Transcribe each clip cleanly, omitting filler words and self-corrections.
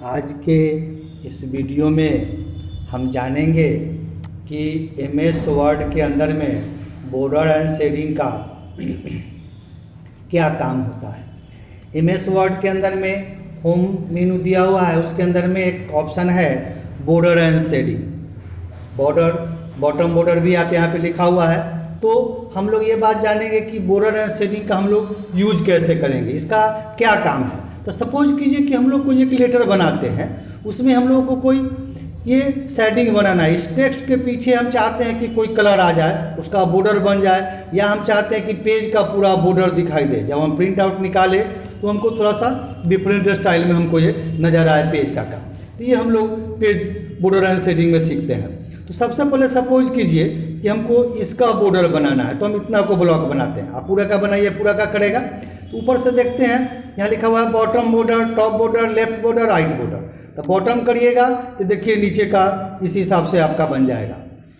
आज के इस वीडियो में हम जानेंगे कि एमएस वर्ड के अंदर में बॉर्डर एंड शेडिंग का क्या काम होता है। एमएस वर्ड के अंदर में होम मेनू दिया हुआ है, उसके अंदर में एक ऑप्शन है border and shading. Border bottom border भी आप यहाँ पे लिखा हुआ है। तो हम लोग ये बात जानेंगे कि बॉर्डर एंड शेडिंग का हम लोग यूज कैसे करेंगे, इसका क्या काम है। तो सपोज कीजिए कि हम लोग कोई एक लेटर बनाते हैं, उसमें हम लोगों को कोई ये शेडिंग बनाना है। इस टेक्स्ट के पीछे हम चाहते हैं कि कोई कलर आ जाए, उसका बॉर्डर बन जाए, या हम चाहते हैं कि पेज का पूरा बॉर्डर दिखाई दे। जब हम प्रिंट आउट निकाले तो हमको थोड़ा सा डिफरेंट स्टाइल में हमको ये नज़र आए पेज का काम। तो ये हम लोग पेज बॉर्डर एंड शेडिंग में सीखते हैं। तो सबसे पहले सपोज कीजिए कि हमको इसका बॉर्डर बनाना है, तो हम इतना को ब्लॉक बनाते हैं। आप पूरा का बनाइए, पूरा का करेगा। तो ऊपर से देखते हैं यहाँ लिखा हुआ है bottom border, top border, left border, right border. तो बॉटम करिएगा तो देखिए नीचे का इस हिसाब से आपका बन जाएगा।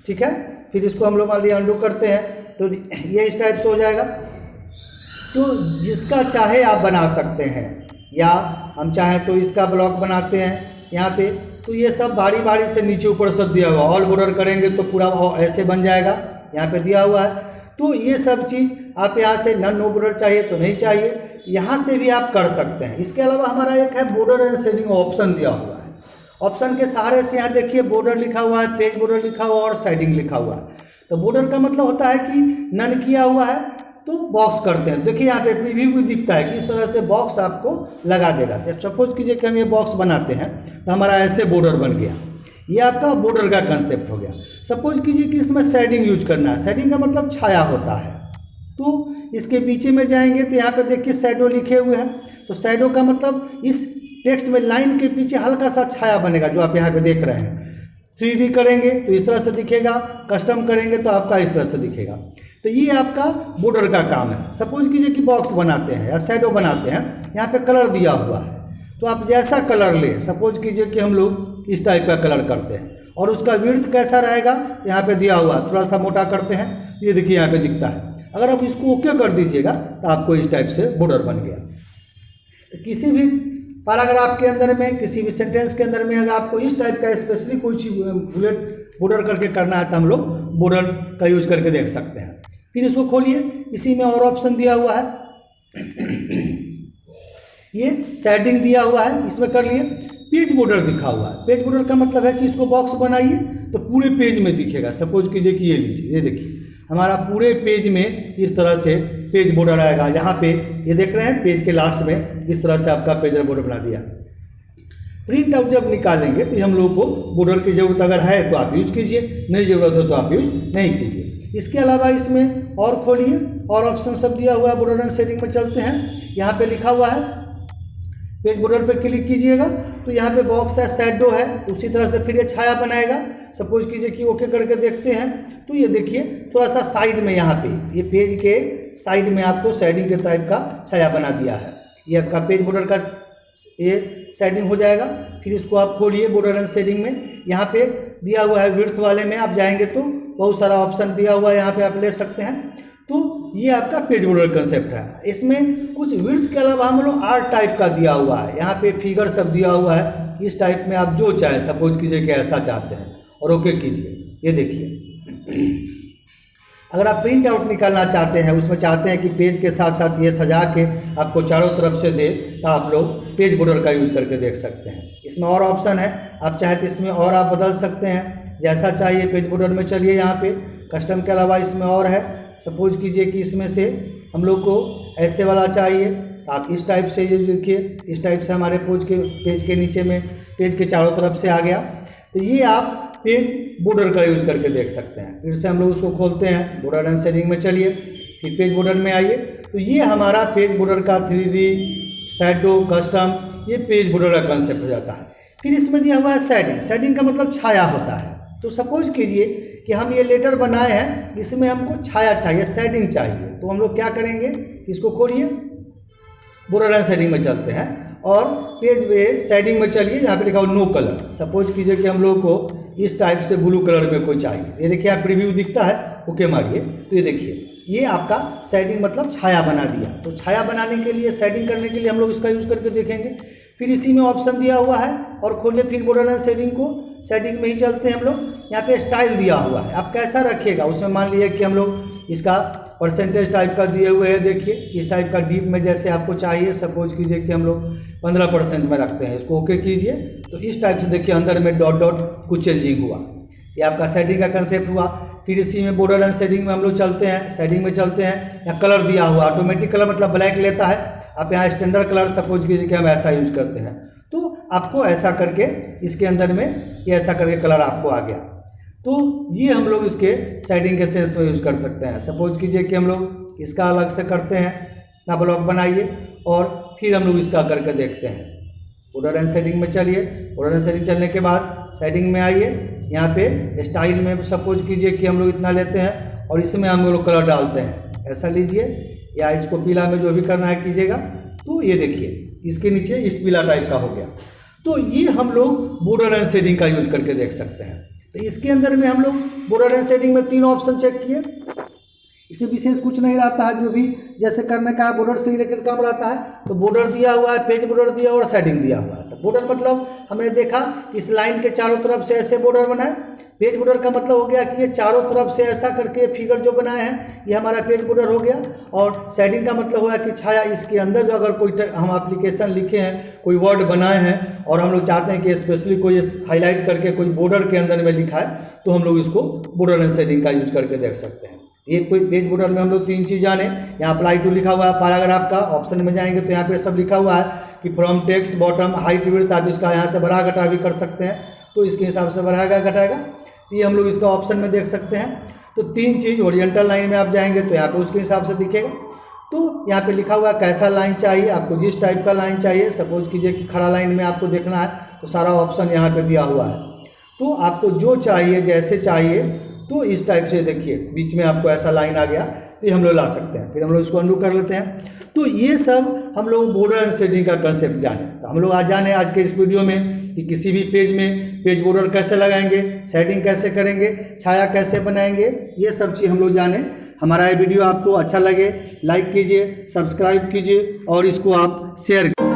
ठीक है, फिर इसको हम लोग मान लिया अंडू करते हैं तो ये इस टाइप से हो जाएगा। तो जिसका चाहे आप बना सकते हैं, या हम चाहें तो इसका ब्लॉक बनाते हैं यहाँ पे। तो ये सब बारी बारी से नीचे ऊपर सब दिया हुआ। ऑल बॉर्डर करेंगे तो पूरा ऐसे बन जाएगा, यहाँ पे दिया हुआ है। तो ये सब चीज़ आप यहाँ से नो बॉर्डर चाहिए तो नहीं चाहिए, यहाँ से भी आप कर सकते हैं। इसके अलावा हमारा एक है बॉर्डर एंड शेडिंग ऑप्शन दिया हुआ है। ऑप्शन के सहारे से यहाँ देखिए बॉर्डर लिखा हुआ है, पेज बॉर्डर लिखा हुआ है और शेडिंग लिखा हुआ है। तो बॉर्डर का मतलब होता है कि नन किया हुआ है तो बॉक्स करते हैं। देखिए यहाँ पे प्रीव्यू भी दिखता है कि इस तरह से बॉक्स आपको लगा देगा। तो सपोज कीजिए कि हम ये बॉक्स बनाते हैं तो हमारा ऐसे बॉर्डर बन गया। ये आपका बॉर्डर का कंसेप्ट हो गया। सपोज कीजिए कि इसमें शेडिंग यूज करना है। शेडिंग का मतलब छाया होता है। तो इसके पीछे में जाएंगे तो यहाँ पे देखिए शैडो लिखे हुए हैं। तो शैडो का मतलब इस टेक्स्ट में लाइन के पीछे हल्का सा छाया बनेगा, जो आप यहाँ पे देख रहे हैं। 3D करेंगे तो इस तरह से दिखेगा, कस्टम करेंगे तो आपका इस तरह से दिखेगा। तो ये आपका बॉर्डर का काम है। सपोज कीजिए कि बॉक्स बनाते हैं या शैडो बनाते हैं, यहाँ पे कलर दिया हुआ है। तो आप जैसा कलर लें, सपोज कीजिए कि हम लोग इस टाइप का कलर करते हैं और उसका विड्थ कैसा रहेगा यहाँ पे दिया हुआ, थोड़ा सा मोटा करते हैं, ये देखिए यहाँ पे दिखता है। अगर आप इसको ओके कर दीजिएगा तो आपको इस टाइप से बॉर्डर बन गया। तो किसी भी पैराग्राफ के अंदर में, किसी भी सेंटेंस के अंदर में अगर आपको इस टाइप का स्पेशली कोई चीज बुलेट बॉर्डर करके करना है तो हम लोग बॉर्डर का यूज करके देख सकते हैं। फिर इसको खोलिए, इसी में और ऑप्शन दिया हुआ है, ये शेडिंग दिया हुआ है, इसमें कर लिए। पेज बॉर्डर दिखा हुआ है। पेज बॉर्डर का मतलब है कि इसको बॉक्स बनाइए तो पूरे पेज में दिखेगा। सपोज कीजिए कि ये लीजिए, ये देखिए हमारा पूरे पेज में इस तरह से पेज बॉर्डर आएगा। यहाँ पे ये देख रहे हैं पेज के लास्ट में इस तरह से आपका पेज बॉर्डर बना दिया। प्रिंट आउट जब निकालेंगे तो हम लोग को बॉर्डर की जरूरत अगर है तो आप यूज कीजिए, नहीं जरूरत हो तो आप यूज नहीं कीजिए। इसके अलावा इसमें और खोलिए, और ऑप्शन सब दिया हुआ है। बॉर्डर एंड शेडिंग में चलते हैं, यहाँ पे लिखा हुआ है पेज बॉर्डर पे क्लिक कीजिएगा तो यहाँ पे बॉक्स है, शैडो है, उसी तरह से फिर ये छाया बनाएगा। सपोज कीजिए कि ओके करके देखते हैं तो ये देखिए थोड़ा सा साइड में, यहाँ पे ये पेज के साइड में आपको शेडिंग के टाइप का छाया बना दिया है। ये आपका पेज बॉर्डर का ये शेडिंग हो जाएगा। फिर इसको आप खोलिए बॉर्डर एंड शेडिंग में, यहाँ पे दिया हुआ है विड्थ वाले में आप जाएंगे तो बहुत सारा ऑप्शन दिया हुआ है, यहाँ पे आप ले सकते हैं। तो ये आपका पेज बॉर्डर कंसेप्ट है। इसमें कुछ विड्थ के अलावा हम लोग आर्ट टाइप का दिया हुआ है, यहाँ पे फिगर सब दिया हुआ है। इस टाइप में आप जो चाहे, सपोज कीजिए कि ऐसा चाहते हैं और ओके कीजिए। ये देखिए अगर आप प्रिंट आउट निकालना चाहते हैं, उसमें चाहते हैं कि पेज के साथ साथ ये सजा के आपको चारों तरफ से दे, तो आप लोग पेज बॉर्डर का यूज करके देख सकते हैं। इसमें और ऑप्शन है, आप चाहे तो इसमें और आप बदल सकते हैं जैसा चाहिए। पेज बॉर्डर में चलिए, यहाँ पे कस्टम के अलावा इसमें और है। सपोज कीजिए कि इसमें से हम लोग को ऐसे वाला चाहिए तो आप इस टाइप से, ये देखिए इस टाइप से हमारे पेज के नीचे में पेज के चारों तरफ से आ गया। तो ये आप पेज बॉर्डर का यूज करके देख सकते हैं। फिर से हम लोग उसको खोलते हैं, बॉर्डर एंड शेडिंग में चलिए, फिर पेज बॉर्डर में आइए। तो ये हमारा पेज बॉर्डर का 3D शैडो कस्टम, ये पेज बॉर्डर का कंसेप्ट हो जाता है। फिर इसमें दिया हुआ है शेडिंग। शेडिंग का मतलब छाया होता है। तो सपोज कीजिए कि हम ये लेटर बनाए हैं, इसमें हमको छाया चाहिए, शेडिंग चाहिए। तो हम लोग क्या करेंगे, इसको खोलिए, बॉर्डर एंड शेडिंग में चलते हैं और पेज पे शेडिंग में चलिए, यहाँ पे लिखा हुआ नो कलर। सपोज कीजिए कि हम लोग को इस टाइप से ब्लू कलर में कोई चाहिए। ये देखिए आप प्रीव्यू दिखता है, ओके मारिए तो ये देखिए ये आपका शेडिंग मतलब छाया बना दिया। तो छाया बनाने के लिए, शेडिंग करने के लिए हम लोग इसका यूज़ करके देखेंगे। फिर इसी में ऑप्शन दिया हुआ है और खोलिए फिर बॉर्डर एंड शेडिंग को। शेडिंग में ही चलते हैं हम लोग। यहाँ पे स्टाइल दिया हुआ है, आप कैसा रखिएगा उसमें मान लीजिए कि हम लोग इसका परसेंटेज टाइप का दिए हुए हैं। देखिए इस टाइप का डीप में जैसे आपको चाहिए, सपोज कीजिए कि हम लोग 15% में रखते हैं, इसको ओके कीजिए। तो इस टाइप से देखिए अंदर में डॉट डॉट कुछ चेंजिंग हुआ। ये आपका शेडिंग का कंसेप्ट हुआ। फिर इसी में बॉर्डर एंड शेडिंग में हम लोग चलते हैं। शेडिंग में चलते हैं, यहाँ कलर दिया हुआ, ऑटोमेटिक कलर मतलब ब्लैक लेता है। आप यहाँ स्टैंडर्ड कलर सपोज कीजिए कि हम ऐसा यूज करते हैं, तो आपको ऐसा करके इसके अंदर में ये ऐसा करके कलर आपको आ गया। तो ये हम लोग इसके शेडिंग के सेंस में यूज कर सकते हैं। सपोज कीजिए कि हम लोग इसका अलग से करते हैं, ना ब्लॉक बनाइए और फिर हम लोग इसका करके देखते हैं। बॉर्डर एंड शेडिंग में चलिए। बॉर्डर एंड शेडिंग चलने के बाद शेडिंग में आइए, यहाँ पे स्टाइल में सपोज कीजिए कि हम लोग इतना लेते हैं और इसमें हम लोग कलर डालते हैं, ऐसा लीजिए या इसको पीला में जो भी करना है कीजिएगा। तो ये देखिए इसके नीचे इस पीला टाइप का हो गया। तो ये हम लोग बॉर्डर एंड शेडिंग का यूज करके देख सकते हैं। तो इसके अंदर में हम लोग बॉर्डर एंड शेडिंग में 3 ऑप्शन चेक किए। इसमें विशेष कुछ नहीं रहता है, जो भी जैसे करने का बॉर्डर से रिलेटेड काम रहता है। तो बॉर्डर दिया हुआ है, पेज बॉर्डर दिया हुआ और शेडिंग दिया हुआ है। तो बॉर्डर मतलब हमने देखा कि इस लाइन के चारों तरफ से ऐसे बॉर्डर बना है। पेज बॉर्डर का मतलब हो गया कि ये चारों तरफ से ऐसा करके फिगर जो बनाए हैं ये हमारा पेज बॉर्डर हो गया। और शेडिंग का मतलब हुआ कि छाया इसके अंदर जो अगर कोई हम एप्लीकेशन लिखे हैं, कोई वर्ड बनाए हैं और हम लोग चाहते हैं कि स्पेशली कोई हाईलाइट करके कोई बॉर्डर के अंदर में लिखा है, तो हम लोग इसको बॉर्डर एंड शेडिंग का यूज करके देख सकते हैं। ये कोई पेज बॉर्डर में हम लोग 3 चीज़ जाने। यहाँ अप्लाई टू लिखा हुआ है, पैराग्राफ का ऑप्शन में जाएंगे तो यहाँ पे सब लिखा हुआ है कि from text bottom height width, आप इसका यहाँ से बढ़ा घटा भी कर सकते हैं, तो इसके हिसाब से बढ़ाएगा घटाएगा। तो ये हम लोग इसका ऑप्शन में देख सकते हैं। तो 3 चीज़ ओरिएंटल लाइन में आप जाएंगे तो यहाँ पे उसके हिसाब से दिखेगा। तो यहाँ पे लिखा हुआ है कैसा लाइन चाहिए आपको, जिस टाइप का लाइन चाहिए। सपोज कीजिए कि खड़ा लाइन में आपको देखना है तो सारा ऑप्शन यहाँ पे दिया हुआ है। तो आपको जो चाहिए जैसे चाहिए तो इस टाइप से देखिए बीच में आपको ऐसा लाइन आ गया, तो ये हम लोग ला सकते हैं। फिर हम लोग इसको अंडू कर लेते हैं। तो ये सब हम लोग बॉर्डर एंड शेडिंग का कंसेप्ट जाने। तो हम लोग आज जाने आज के इस वीडियो में कि किसी भी पेज में पेज बॉर्डर कैसे लगाएंगे, शेडिंग कैसे करेंगे, छाया कैसे बनाएंगे, ये सब चीज़ हम लोग जाने। हमारा ये वीडियो आपको अच्छा लगे लाइक कीजिए, सब्सक्राइब कीजिए और इसको आप शेयर कीजिए।